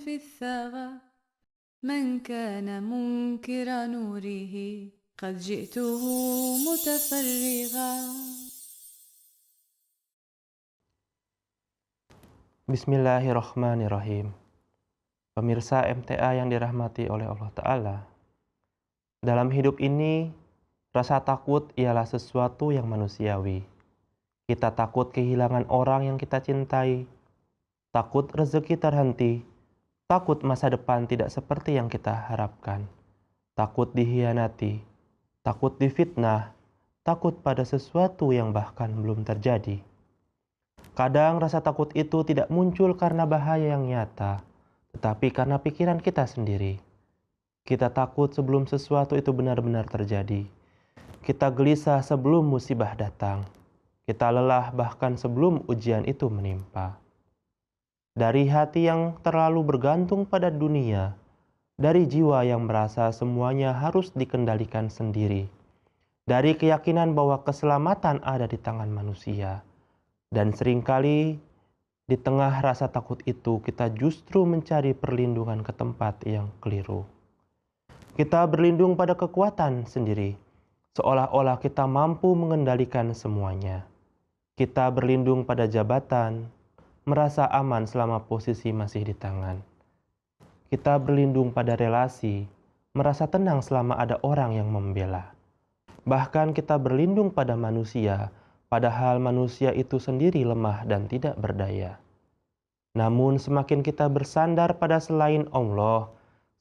في الثغى من كان منكر نوره قد جئته متفرغا. Bismillahirrahmanirrahim. Pemirsa MTA yang dirahmati oleh Allah Ta'ala, dalam hidup ini, rasa takut ialah sesuatu yang manusiawi. Kita takut kehilangan orang yang kita cintai, takut rezeki terhenti, takut masa depan tidak seperti yang kita harapkan, takut dikhianati, takut difitnah, takut pada sesuatu yang bahkan belum terjadi. Kadang rasa takut itu tidak muncul karena bahaya yang nyata, tetapi karena pikiran kita sendiri. Kita takut sebelum sesuatu itu benar-benar terjadi. Kita gelisah sebelum musibah datang. Kita lelah bahkan sebelum ujian itu menimpa. Dari hati yang terlalu bergantung pada dunia, dari jiwa yang merasa semuanya harus dikendalikan sendiri, dari keyakinan bahwa keselamatan ada di tangan manusia. Dan seringkali di tengah rasa takut itu kita justru mencari perlindungan ke tempat yang keliru. Kita berlindung pada kekuatan sendiri, seolah-olah kita mampu mengendalikan semuanya. Kita berlindung pada jabatan, merasa aman selama posisi masih di tangan. Kita berlindung pada relasi, merasa tenang selama ada orang yang membela. Bahkan kita berlindung pada manusia, padahal manusia itu sendiri lemah dan tidak berdaya. Namun semakin kita bersandar pada selain Allah,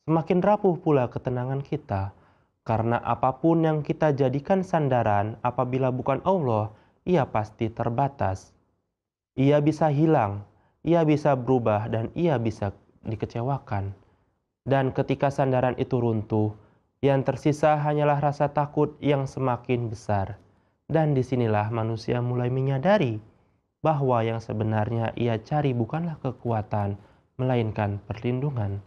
semakin rapuh pula ketenangan kita. Karena apapun yang kita jadikan sandaran apabila bukan Allah, ia pasti terbatas. Ia bisa hilang, ia bisa berubah, dan ia bisa dikecewakan. Dan ketika sandaran itu runtuh, yang tersisa hanyalah rasa takut yang semakin besar. Dan disinilah manusia mulai menyadari bahwa yang sebenarnya ia cari bukanlah kekuatan, melainkan perlindungan.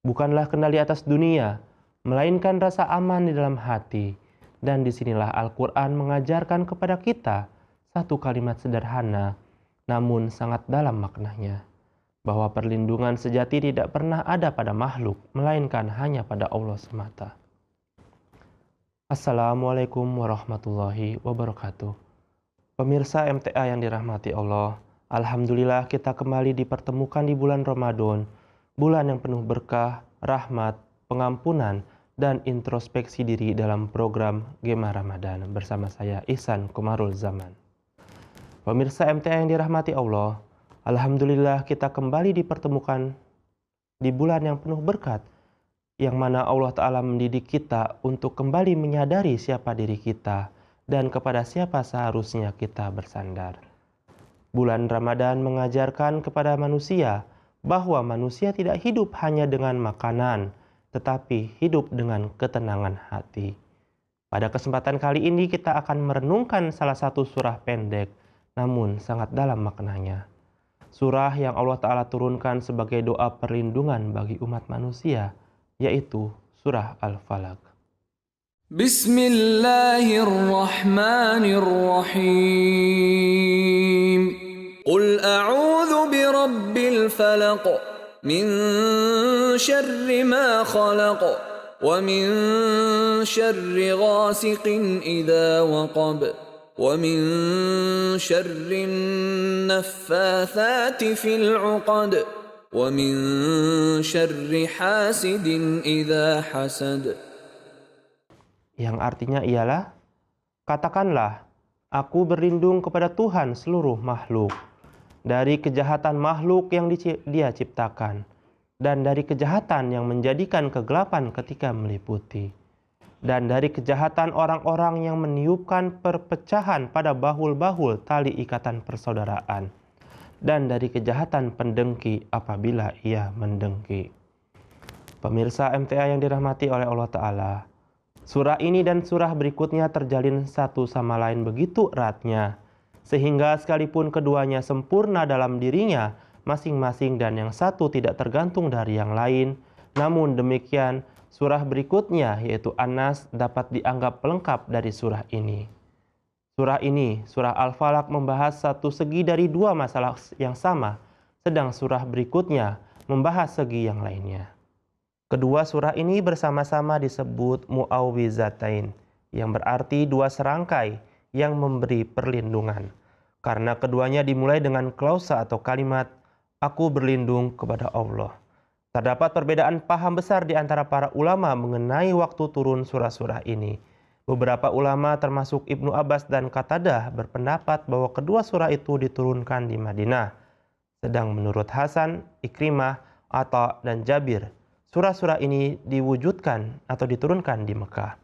Bukanlah kendali atas dunia, melainkan rasa aman di dalam hati. Dan disinilah Al-Quran mengajarkan kepada kita satu kalimat sederhana, namun sangat dalam maknanya, bahwa perlindungan sejati tidak pernah ada pada makhluk, melainkan hanya pada Allah semata. Assalamualaikum warahmatullahi wabarakatuh. Pemirsa MTA yang dirahmati Allah, alhamdulillah kita kembali dipertemukan di bulan Ramadan, bulan yang penuh berkah, rahmat, pengampunan, dan introspeksi diri dalam program Gema Ramadan bersama saya Ihsan Komarul Zaman. Pemirsa MTA yang dirahmati Allah, alhamdulillah kita kembali dipertemukan di bulan yang penuh berkat, yang mana Allah Ta'ala mendidik kita untuk kembali menyadari siapa diri kita dan kepada siapa seharusnya kita bersandar. Bulan Ramadan mengajarkan kepada manusia bahwa manusia tidak hidup hanya dengan makanan, tetapi hidup dengan ketenangan hati. Pada kesempatan kali ini kita akan merenungkan salah satu surah pendek, namun sangat dalam maknanya. Surah yang Allah Ta'ala turunkan sebagai doa perlindungan bagi umat manusia, yaitu surah Al-Falaq. Bismillahirrahmanirrahim. Qul a'udzu birabbil falaq min syarri ma khalaq wa min syarri ghasiqin idza waqab wa min syarri naffatsati fil 'uqad wa min syarri hasidin idza hasad. Yang artinya ialah, katakanlah, aku berlindung kepada Tuhan seluruh makhluk, dari kejahatan makhluk yang Dia ciptakan, dan dari kejahatan yang menjadikan kegelapan ketika meliputi, dan dari kejahatan orang-orang yang meniupkan perpecahan pada bahul-bahul tali ikatan persaudaraan, dan dari kejahatan pendengki apabila ia mendengki. Pemirsa MTA yang dirahmati oleh Allah Ta'ala, surah ini dan surah berikutnya terjalin satu sama lain begitu eratnya, sehingga sekalipun keduanya sempurna dalam dirinya masing-masing dan yang satu tidak tergantung dari yang lain, namun demikian surah berikutnya yaitu An-Nas dapat dianggap pelengkap dari surah ini. Surah ini, surah Al-Falaq, membahas satu segi dari dua masalah yang sama, sedang surah berikutnya membahas segi yang lainnya. Kedua surah ini bersama-sama disebut Mu'awwizatain, yang berarti dua serangkai yang memberi perlindungan. Karena keduanya dimulai dengan klausa atau kalimat, "Aku berlindung kepada Allah." Terdapat perbedaan paham besar di antara para ulama mengenai waktu turun surah-surah ini. Beberapa ulama termasuk Ibnu Abbas dan Qatadah berpendapat bahwa kedua surah itu diturunkan di Madinah. Sedang menurut Hasan, Ikrimah, Atha, dan Jabir, surah-surah ini diwujudkan atau diturunkan di Mekah.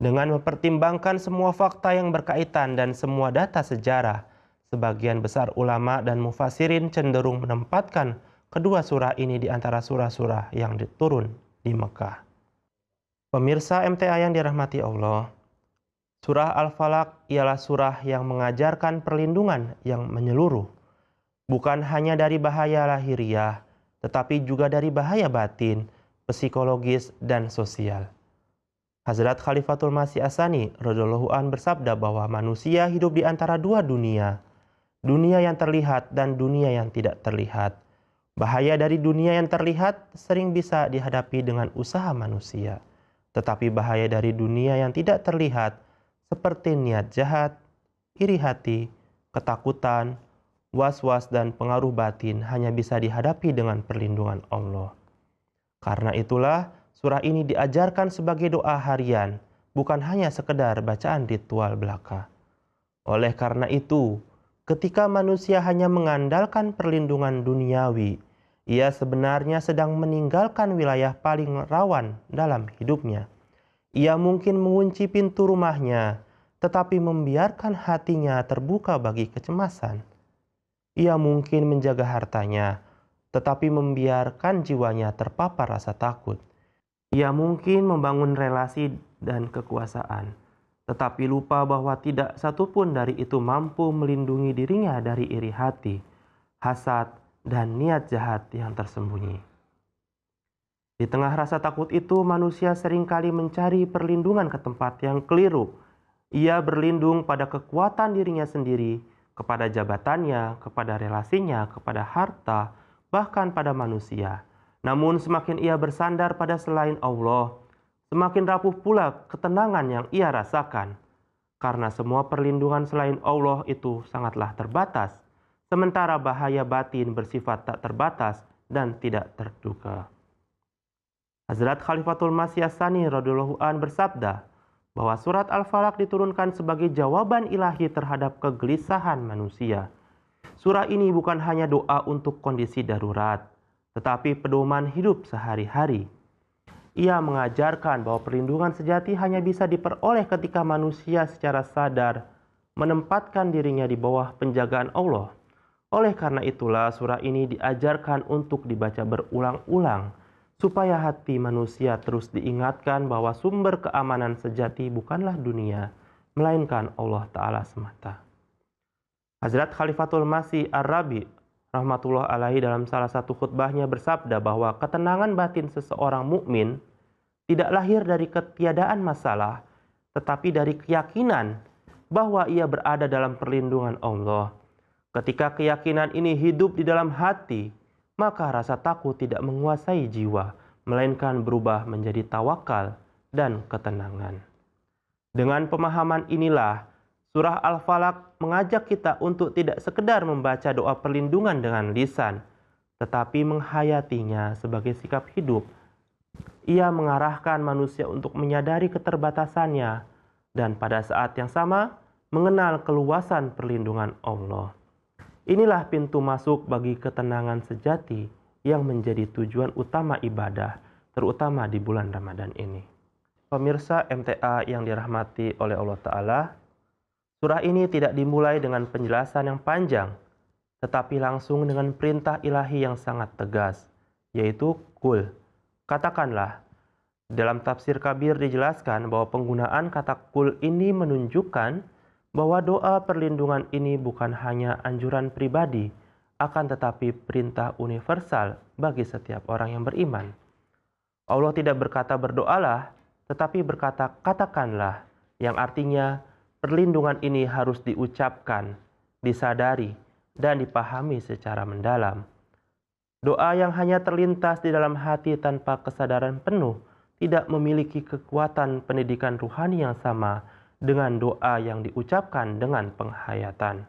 Dengan mempertimbangkan semua fakta yang berkaitan dan semua data sejarah, sebagian besar ulama dan mufassirin cenderung menempatkan kedua surah ini di antara surah-surah yang diturun di Mekah. Pemirsa MTA yang dirahmati Allah, surah Al-Falaq ialah surah yang mengajarkan perlindungan yang menyeluruh, bukan hanya dari bahaya lahiriah, tetapi juga dari bahaya batin, psikologis, dan sosial. Hazrat Khalifatul Masih As-Tsani radhiyallahu an bersabda bahwa manusia hidup di antara dua dunia, dunia yang terlihat dan dunia yang tidak terlihat. Bahaya dari dunia yang terlihat sering bisa dihadapi dengan usaha manusia. Tetapi bahaya dari dunia yang tidak terlihat seperti niat jahat, iri hati, ketakutan, was-was, dan pengaruh batin hanya bisa dihadapi dengan perlindungan Allah. Karena itulah surah ini diajarkan sebagai doa harian, bukan hanya sekedar bacaan ritual belaka. Oleh karena itu, ketika manusia hanya mengandalkan perlindungan duniawi, ia sebenarnya sedang meninggalkan wilayah paling rawan dalam hidupnya. Ia mungkin mengunci pintu rumahnya, tetapi membiarkan hatinya terbuka bagi kecemasan. Ia mungkin menjaga hartanya, tetapi membiarkan jiwanya terpapar rasa takut. Ia mungkin membangun relasi dan kekuasaan, tetapi lupa bahwa tidak satupun dari itu mampu melindungi dirinya dari iri hati, hasad, dan niat jahat yang tersembunyi. Di tengah rasa takut itu, manusia seringkali mencari perlindungan ke tempat yang keliru. Ia berlindung pada kekuatan dirinya sendiri, kepada jabatannya, kepada relasinya, kepada harta, bahkan pada manusia. Namun semakin ia bersandar pada selain Allah, semakin rapuh pula ketenangan yang ia rasakan. Karena semua perlindungan selain Allah itu sangatlah terbatas, sementara bahaya batin bersifat tak terbatas dan tidak terduga. Hazrat Khalifatul Masih As-Tsani radhiyallahu an bersabda bahwa surat Al-Falaq diturunkan sebagai jawaban ilahi terhadap kegelisahan manusia. Surah ini bukan hanya doa untuk kondisi darurat, tetapi pedoman hidup sehari-hari. Ia mengajarkan bahwa perlindungan sejati hanya bisa diperoleh ketika manusia secara sadar menempatkan dirinya di bawah penjagaan Allah. Oleh karena itulah surah ini diajarkan untuk dibaca berulang-ulang, supaya hati manusia terus diingatkan bahwa sumber keamanan sejati bukanlah dunia, melainkan Allah Ta'ala semata. Hazrat Khalifatul Masih Ar-Rabi rahmatullah alaihi dalam salah satu khutbahnya bersabda bahwa ketenangan batin seseorang mukmin tidak lahir dari ketiadaan masalah, tetapi dari keyakinan bahwa ia berada dalam perlindungan Allah. Ketika keyakinan ini hidup di dalam hati, maka rasa takut tidak menguasai jiwa, melainkan berubah menjadi tawakal dan ketenangan. Dengan pemahaman inilah, surah Al-Falaq mengajak kita untuk tidak sekedar membaca doa perlindungan dengan lisan, tetapi menghayatinya sebagai sikap hidup. Ia mengarahkan manusia untuk menyadari keterbatasannya dan pada saat yang sama mengenal keluasan perlindungan Allah. Inilah pintu masuk bagi ketenangan sejati yang menjadi tujuan utama ibadah, terutama di bulan Ramadan ini. Pemirsa MTA yang dirahmati oleh Allah Ta'ala, surah ini tidak dimulai dengan penjelasan yang panjang, tetapi langsung dengan perintah ilahi yang sangat tegas, yaitu Qul, katakanlah. Dalam tafsir Kabir dijelaskan bahwa penggunaan kata Qul ini menunjukkan bahwa doa perlindungan ini bukan hanya anjuran pribadi, akan tetapi perintah universal bagi setiap orang yang beriman. Allah tidak berkata berdoalah, tetapi berkata katakanlah, yang artinya perlindungan ini harus diucapkan, disadari, dan dipahami secara mendalam. Doa yang hanya terlintas di dalam hati tanpa kesadaran penuh tidak memiliki kekuatan pendidikan ruhani yang sama dengan doa yang diucapkan dengan penghayatan.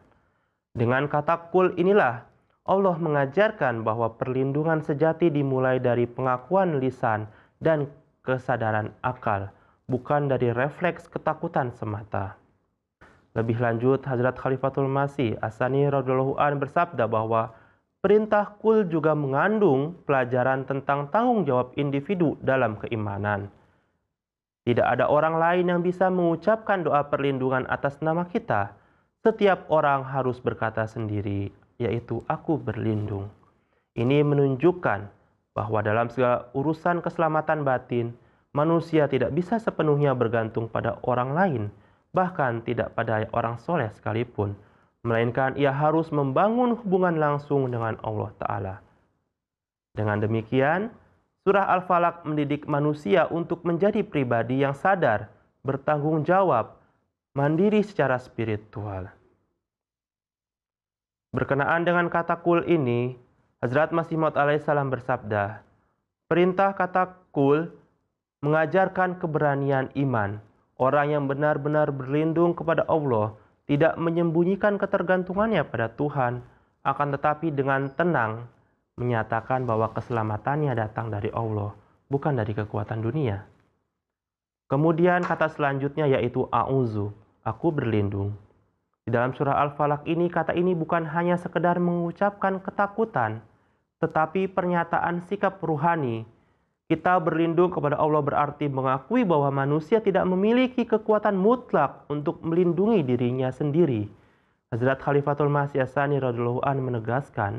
Dengan kata kul inilah Allah mengajarkan bahwa perlindungan sejati dimulai dari pengakuan lisan dan kesadaran akal, bukan dari refleks ketakutan semata. Lebih lanjut, Hazrat Khalifatul Masih As-Sani radhiyallahu an bersabda bahwa perintah kul juga mengandung pelajaran tentang tanggung jawab individu dalam keimanan. Tidak ada orang lain yang bisa mengucapkan doa perlindungan atas nama kita. Setiap orang harus berkata sendiri, yaitu aku berlindung. Ini menunjukkan bahwa dalam segala urusan keselamatan batin, manusia tidak bisa sepenuhnya bergantung pada orang lain, bahkan tidak pada orang soleh sekalipun, melainkan ia harus membangun hubungan langsung dengan Allah Ta'ala. Dengan demikian, Surah Al-Falaq mendidik manusia untuk menjadi pribadi yang sadar, bertanggung jawab, mandiri secara spiritual. Berkenaan dengan kata kul ini, Hazrat Masih Maud alaihissalam bersabda, perintah kata kul mengajarkan keberanian iman. Orang yang benar-benar berlindung kepada Allah tidak menyembunyikan ketergantungannya pada Tuhan, akan tetapi dengan tenang menyatakan bahwa keselamatannya datang dari Allah, bukan dari kekuatan dunia. Kemudian kata selanjutnya yaitu a'udzu, aku berlindung. Di dalam surah Al-Falaq ini, kata ini bukan hanya sekedar mengucapkan ketakutan, tetapi pernyataan sikap ruhani. Kita berlindung kepada Allah berarti mengakui bahwa manusia tidak memiliki kekuatan mutlak untuk melindungi dirinya sendiri. Hazrat Khalifatul Masih As-Sani radhiyallahu an menegaskan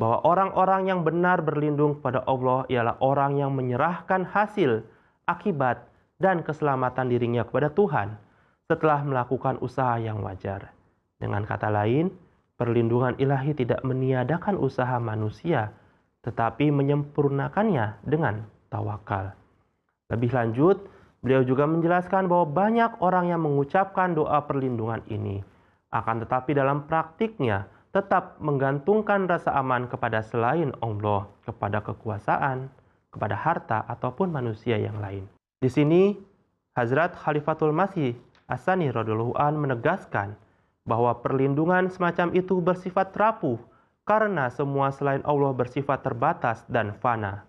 bahwa orang-orang yang benar berlindung kepada Allah ialah orang yang menyerahkan hasil, akibat, dan keselamatan dirinya kepada Tuhan setelah melakukan usaha yang wajar. Dengan kata lain, perlindungan ilahi tidak meniadakan usaha manusia, tetapi menyempurnakannya dengan tawakal. Lebih lanjut, beliau juga menjelaskan bahwa banyak orang yang mengucapkan doa perlindungan ini, akan tetapi dalam praktiknya tetap menggantungkan rasa aman kepada selain Allah, kepada kekuasaan, kepada harta, ataupun manusia yang lain. Di sini, Hazrat Khalifatul Masih As-Sani radhiyallahu an menegaskan bahwa perlindungan semacam itu bersifat rapuh karena semua selain Allah bersifat terbatas dan fana.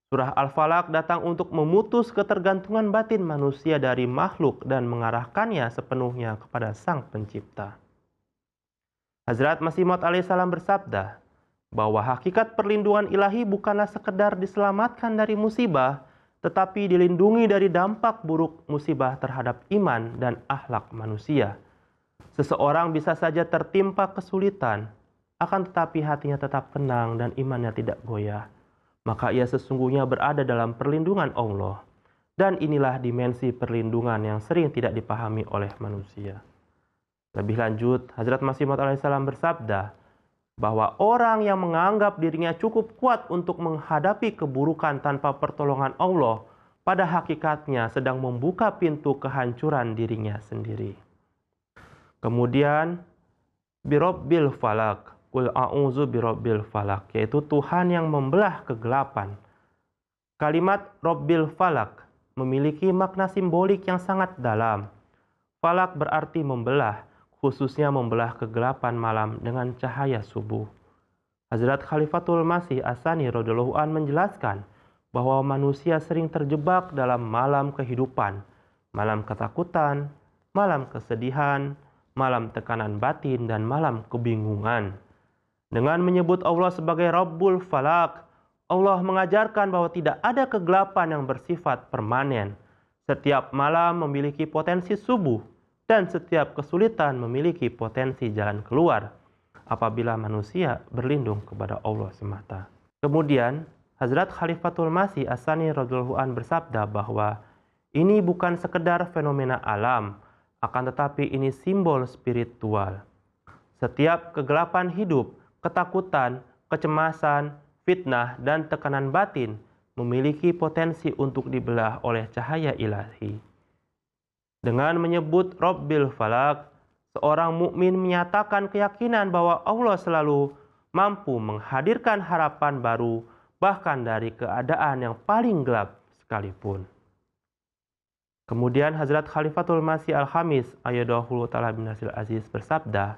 Surah Al-Falaq datang untuk memutus ketergantungan batin manusia dari makhluk dan mengarahkannya sepenuhnya kepada Sang Pencipta. Hazrat Masih Maud alaihissalam bersabda bahwa hakikat perlindungan ilahi bukanlah sekedar diselamatkan dari musibah, tetapi dilindungi dari dampak buruk musibah terhadap iman dan akhlak manusia. Seseorang bisa saja tertimpa kesulitan, akan tetapi hatinya tetap tenang dan imannya tidak goyah. Maka ia sesungguhnya berada dalam perlindungan Allah. Dan inilah dimensi perlindungan yang sering tidak dipahami oleh manusia. Lebih lanjut, Hazrat Masih Maud alaihissalam bersabda bahwa orang yang menganggap dirinya cukup kuat untuk menghadapi keburukan tanpa pertolongan Allah, pada hakikatnya sedang membuka pintu kehancuran dirinya sendiri. Kemudian, birabbil falaq. Qul a'udzu birabbil falaq, yaitu Tuhan yang membelah kegelapan. Kalimat Rabbil Falaq memiliki makna simbolik yang sangat dalam. Falaq berarti membelah, khususnya membelah kegelapan malam dengan cahaya subuh. Hazrat Khalifatul Masih As-Sani radhiyallahu an menjelaskan bahwa manusia sering terjebak dalam malam kehidupan, malam ketakutan, malam kesedihan, malam tekanan batin, dan malam kebingungan. Dengan menyebut Allah sebagai Rabbul Falaq, Allah mengajarkan bahwa tidak ada kegelapan yang bersifat permanen. Setiap malam memiliki potensi subuh, dan setiap kesulitan memiliki potensi jalan keluar apabila manusia berlindung kepada Allah semata. Kemudian, Hazrat Khalifatul Masih As-Sani radhiyallahu an bersabda bahwa ini bukan sekedar fenomena alam, akan tetapi ini simbol spiritual. Setiap kegelapan hidup, ketakutan, kecemasan, fitnah, dan tekanan batin memiliki potensi untuk dibelah oleh cahaya ilahi. Dengan menyebut Rabbil Falaq, seorang mukmin menyatakan keyakinan bahwa Allah selalu mampu menghadirkan harapan baru bahkan dari keadaan yang paling gelap sekalipun. Kemudian Hazrat Khalifatul Masih Al-Khamis ayyadahullahu ta'ala bin Nasril Aziz bersabda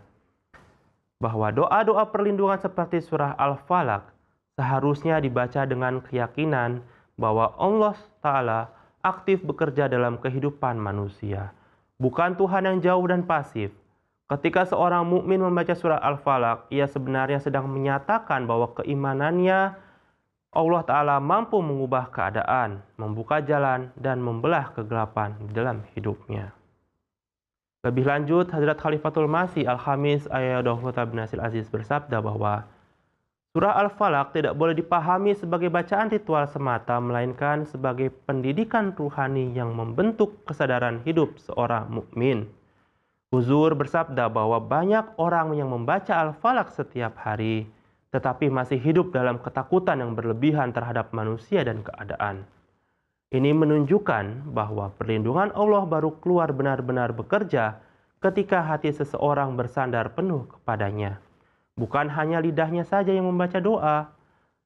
bahwa doa-doa perlindungan seperti surah Al-Falaq seharusnya dibaca dengan keyakinan bahwa Allah Ta'ala aktif bekerja dalam kehidupan manusia, bukan Tuhan yang jauh dan pasif. Ketika seorang mukmin membaca surah Al-Falaq, ia sebenarnya sedang menyatakan bahwa keimanannya Allah Ta'ala mampu mengubah keadaan, membuka jalan, dan membelah kegelapan di dalam hidupnya. Lebih lanjut, Hazrat Khalifatul Masih Al-Khamis ayyadahullahu ta'ala bin Nasril Aziz bersabda bahwa surah Al-Falaq tidak boleh dipahami sebagai bacaan ritual semata, melainkan sebagai pendidikan ruhani yang membentuk kesadaran hidup seorang mukmin. Huzur bersabda bahwa banyak orang yang membaca Al-Falaq setiap hari, tetapi masih hidup dalam ketakutan yang berlebihan terhadap manusia dan keadaan. Ini menunjukkan bahwa perlindungan Allah baru keluar benar-benar bekerja ketika hati seseorang bersandar penuh kepadanya. Bukan hanya lidahnya saja yang membaca doa.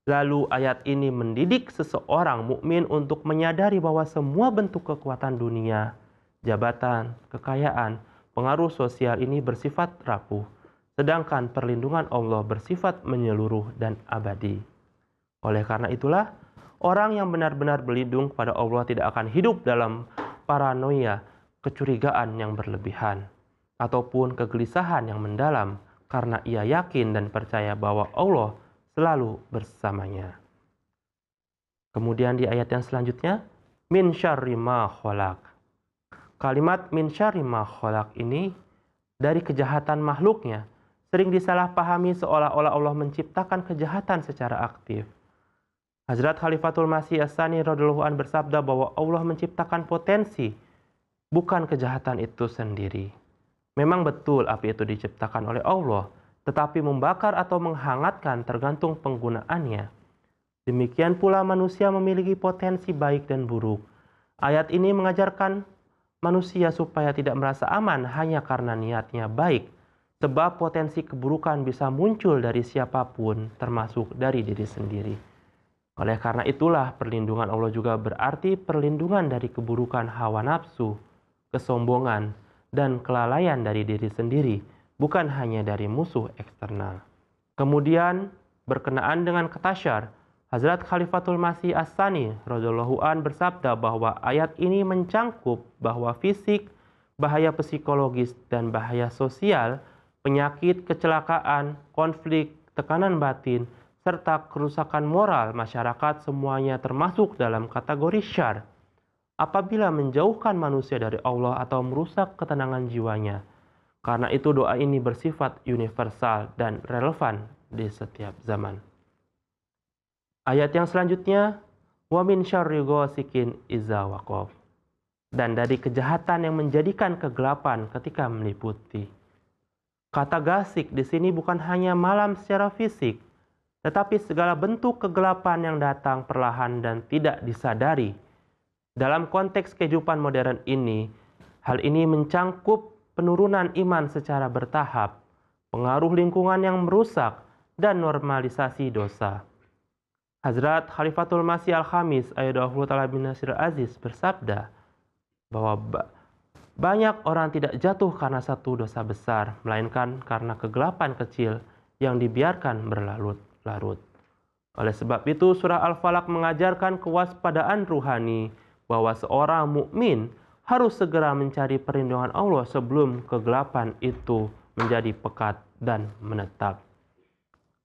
Lalu ayat ini mendidik seseorang mukmin untuk menyadari bahwa semua bentuk kekuatan dunia, jabatan, kekayaan, pengaruh sosial ini bersifat rapuh, sedangkan perlindungan Allah bersifat menyeluruh dan abadi. Oleh karena itulah, orang yang benar-benar berlindung kepada Allah tidak akan hidup dalam paranoia, kecurigaan yang berlebihan, ataupun kegelisahan yang mendalam, karena ia yakin dan percaya bahwa Allah selalu bersamanya. Kemudian di ayat yang selanjutnya, min syarri ma khalaq. Kalimat min syarri ma khalaq ini dari kejahatan makhluknya sering disalahpahami seolah-olah Allah menciptakan kejahatan secara aktif. Hazrat Khalifatul Masih As-Sani radhiyallahu anhu bersabda bahwa Allah menciptakan potensi, bukan kejahatan itu sendiri. Memang betul api itu diciptakan oleh Allah, tetapi membakar atau menghangatkan tergantung penggunaannya. Demikian pula manusia memiliki potensi baik dan buruk. Ayat ini mengajarkan manusia supaya tidak merasa aman hanya karena niatnya baik, sebab potensi keburukan bisa muncul dari siapapun, termasuk dari diri sendiri. Oleh karena itulah perlindungan Allah juga berarti perlindungan dari keburukan hawa nafsu, kesombongan, dan kelalaian dari diri sendiri, bukan hanya dari musuh eksternal. Kemudian berkenaan dengan ketasyar, Hazrat Khalifatul Masih As-Sani radhiyallahu an bersabda bahwa ayat ini mencangkup bahwa fisik, bahaya psikologis, dan bahaya sosial, penyakit, kecelakaan, konflik, tekanan batin, serta kerusakan moral masyarakat semuanya termasuk dalam kategori syarr apabila menjauhkan manusia dari Allah atau merusak ketenangan jiwanya. Karena itu doa ini bersifat universal dan relevan di setiap zaman. Ayat yang selanjutnya, wa min syarri ghasikin idza waqab. Dan dari kejahatan yang menjadikan kegelapan ketika meliputi. Kata gasik di sini bukan hanya malam secara fisik, tetapi segala bentuk kegelapan yang datang perlahan dan tidak disadari. Dalam konteks kehidupan modern ini, hal ini mencangkup penurunan iman secara bertahap, pengaruh lingkungan yang merusak, dan normalisasi dosa. Hazrat Khalifatul Masih Al-Khamis ayyadahullahu ta'ala bin Nasril Aziz bersabda bahwa banyak orang tidak jatuh karena satu dosa besar, melainkan karena kegelapan kecil yang dibiarkan berlarut-larut. Oleh sebab itu, surah Al-Falaq mengajarkan kewaspadaan ruhani bahwa seorang mukmin harus segera mencari perlindungan Allah sebelum kegelapan itu menjadi pekat dan menetap.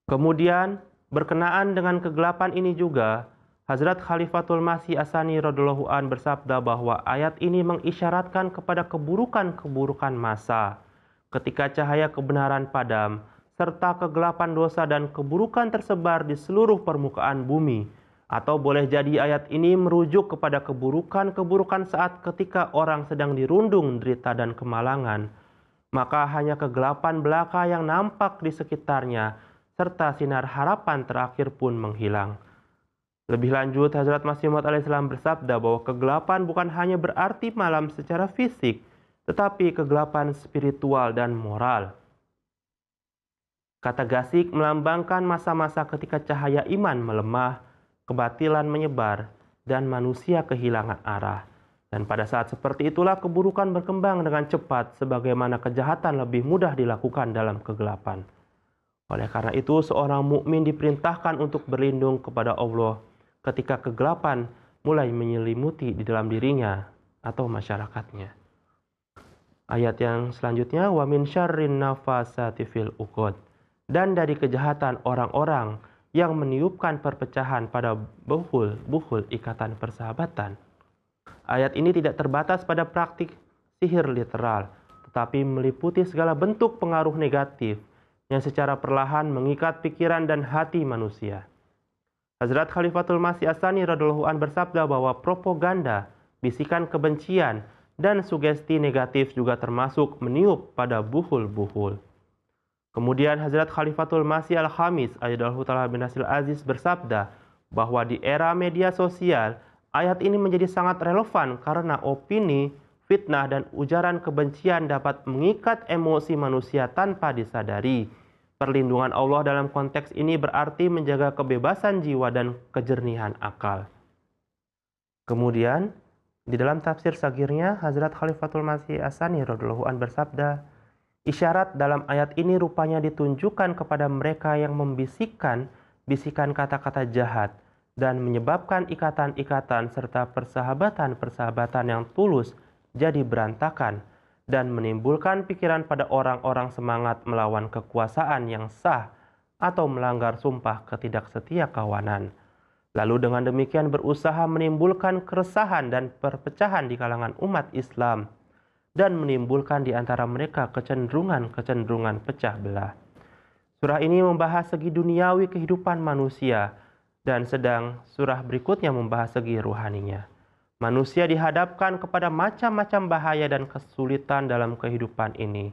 Kemudian, berkenaan dengan kegelapan ini juga, Hazrat Khalifatul Masih As-Sani radhiyallahu an bersabda bahwa ayat ini mengisyaratkan kepada keburukan-keburukan masa ketika cahaya kebenaran padam, serta kegelapan dosa dan keburukan tersebar di seluruh permukaan bumi. Atau boleh jadi ayat ini merujuk kepada keburukan-keburukan saat ketika orang sedang dirundung derita dan kemalangan. Maka hanya kegelapan belaka yang nampak di sekitarnya, serta sinar harapan terakhir pun menghilang. Lebih lanjut, Hazrat Masih Maud alaihissalam bersabda bahwa kegelapan bukan hanya berarti malam secara fisik, tetapi kegelapan spiritual dan moral. Kata Gasik melambangkan masa-masa ketika cahaya iman melemah, kebatilan menyebar, dan manusia kehilangan arah. Dan pada saat seperti itulah keburukan berkembang dengan cepat sebagaimana kejahatan lebih mudah dilakukan dalam kegelapan. Oleh karena itu, seorang mukmin diperintahkan untuk berlindung kepada Allah ketika kegelapan mulai menyelimuti di dalam dirinya atau masyarakatnya. Ayat yang selanjutnya, wa min syarrin nafasati fil uqad, dan dari kejahatan orang-orang yang meniupkan perpecahan pada buhul ikatan persahabatan. Ayat ini tidak terbatas pada praktik sihir literal, tetapi meliputi segala bentuk pengaruh negatif yang secara perlahan mengikat pikiran dan hati manusia. Hazrat Khalifatul Masih As-Tsani radhiyallahu anhu bersabda bahwa propaganda, bisikan kebencian, dan sugesti negatif juga termasuk meniup pada buhul-buhul. Kemudian Hazrat Khalifatul Masih Al-Khamis Ayyadallahu Ta'ala bin Nasril Aziz bersabda bahwa di era media sosial, ayat ini menjadi sangat relevan karena opini, fitnah, dan ujaran kebencian dapat mengikat emosi manusia tanpa disadari. Perlindungan Allah dalam konteks ini berarti menjaga kebebasan jiwa dan kejernihan akal. Kemudian, di dalam tafsir sagirnya, Hazrat Khalifatul Masih As-Tsani radhiyallahu anhu bersabda, isyarat dalam ayat ini rupanya ditunjukkan kepada mereka yang membisikkan bisikan kata-kata jahat dan menyebabkan ikatan-ikatan serta persahabatan-persahabatan yang tulus jadi berantakan dan menimbulkan pikiran pada orang-orang semangat melawan kekuasaan yang sah atau melanggar sumpah ketidaksetiakawanan. Lalu dengan demikian berusaha menimbulkan keresahan dan perpecahan di kalangan umat Islam dan menimbulkan di antara mereka kecenderungan pecah belah. Surah ini membahas segi duniawi kehidupan manusia dan sedang surah berikutnya membahas segi ruhaninya. Manusia dihadapkan kepada macam-macam bahaya dan kesulitan dalam kehidupan ini.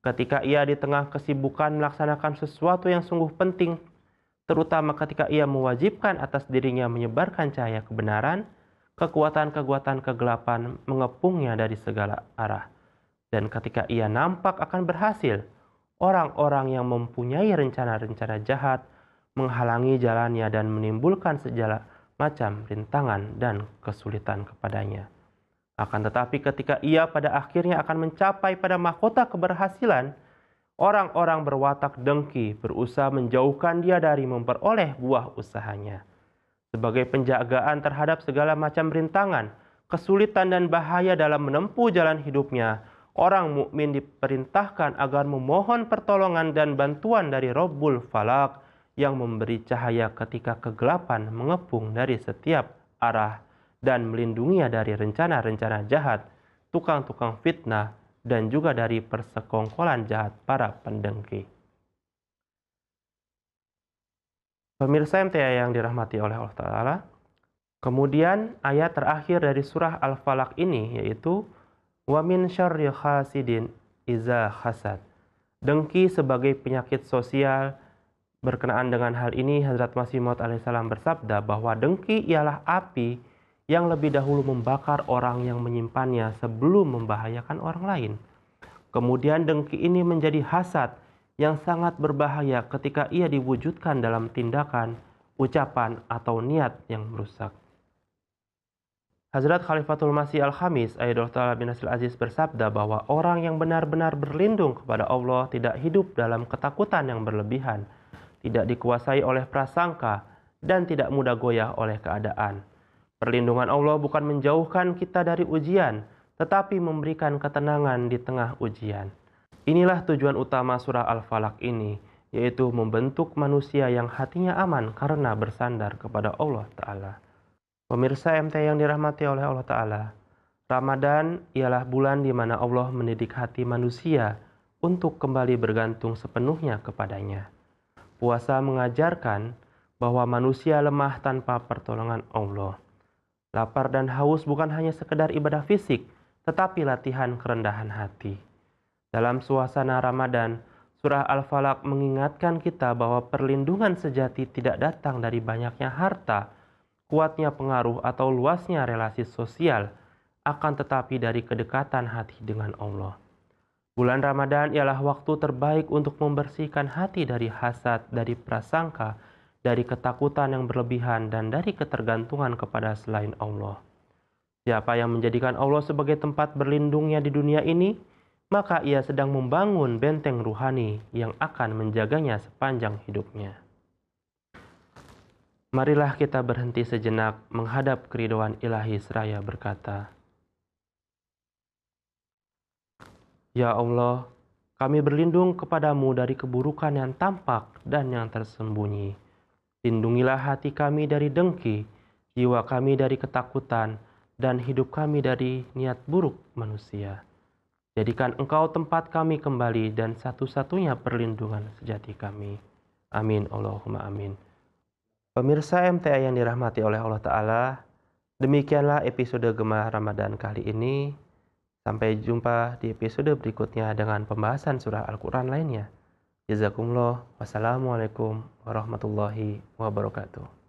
Ketika ia di tengah kesibukan melaksanakan sesuatu yang sungguh penting, terutama ketika ia mewajibkan atas dirinya menyebarkan cahaya kebenaran, kekuatan-kekuatan kegelapan mengepungnya dari segala arah. Dan ketika ia nampak akan berhasil, orang-orang yang mempunyai rencana-rencana jahat menghalangi jalannya dan menimbulkan segala macam rintangan dan kesulitan kepadanya. Akan tetapi ketika ia pada akhirnya akan mencapai pada mahkota keberhasilan, orang-orang berwatak dengki berusaha menjauhkan dia dari memperoleh buah usahanya. Sebagai penjagaan terhadap segala macam rintangan, kesulitan dan bahaya dalam menempuh jalan hidupnya, orang mukmin diperintahkan agar memohon pertolongan dan bantuan dari Rabbul Falak yang memberi cahaya ketika kegelapan mengepung dari setiap arah dan melindunginya dari rencana-rencana jahat, tukang-tukang fitnah, dan juga dari persekongkolan jahat para pendengki. Pemirsa MTA yang dirahmati oleh Allah Ta'ala, kemudian ayat terakhir dari surah Al-Falaq ini yaitu wa min syarri hasidin iza hasad. Dengki sebagai penyakit sosial. Berkenaan dengan hal ini, Hazrat Masih Maud alaihissalam bersabda bahwa dengki ialah api yang lebih dahulu membakar orang yang menyimpannya sebelum membahayakan orang lain. Kemudian dengki ini menjadi hasad yang sangat berbahaya ketika ia diwujudkan dalam tindakan, ucapan, atau niat yang merusak. Hazrat Khalifatul Masih Al-Khamis Ayyadallahu Ta'ala bin Nasril Aziz bersabda bahwa orang yang benar-benar berlindung kepada Allah tidak hidup dalam ketakutan yang berlebihan, tidak dikuasai oleh prasangka, dan tidak mudah goyah oleh keadaan. Perlindungan Allah bukan menjauhkan kita dari ujian, tetapi memberikan ketenangan di tengah ujian. Inilah tujuan utama surah Al-Falaq ini, yaitu membentuk manusia yang hatinya aman karena bersandar kepada Allah Ta'ala. Pemirsa MT yang dirahmati oleh Allah Ta'ala, Ramadan ialah bulan di mana Allah mendidik hati manusia untuk kembali bergantung sepenuhnya kepadanya. Puasa mengajarkan bahwa manusia lemah tanpa pertolongan Allah. Lapar dan haus bukan hanya sekedar ibadah fisik, tetapi latihan kerendahan hati. Dalam suasana Ramadan, surah Al-Falaq mengingatkan kita bahwa perlindungan sejati tidak datang dari banyaknya harta, kuatnya pengaruh atau luasnya relasi sosial, akan tetapi dari kedekatan hati dengan Allah. Bulan Ramadan ialah waktu terbaik untuk membersihkan hati dari hasad, dari prasangka, dari ketakutan yang berlebihan, dan dari ketergantungan kepada selain Allah. Siapa yang menjadikan Allah sebagai tempat berlindungnya di dunia ini, maka ia sedang membangun benteng ruhani yang akan menjaganya sepanjang hidupnya. Marilah kita berhenti sejenak menghadap keridhaan ilahi seraya berkata, Ya Allah, kami berlindung kepadamu dari keburukan yang tampak dan yang tersembunyi. Lindungilah hati kami dari dengki, jiwa kami dari ketakutan, dan hidup kami dari niat buruk manusia. Jadikan Engkau tempat kami kembali dan satu-satunya perlindungan sejati kami. Amin, Allahumma amin. Pemirsa MTA yang dirahmati oleh Allah Ta'ala, demikianlah episode Gema Ramadan kali ini. Sampai jumpa di episode berikutnya dengan pembahasan surah Al-Quran lainnya. Jazakumullah. Wassalamualaikum warahmatullahi wabarakatuh.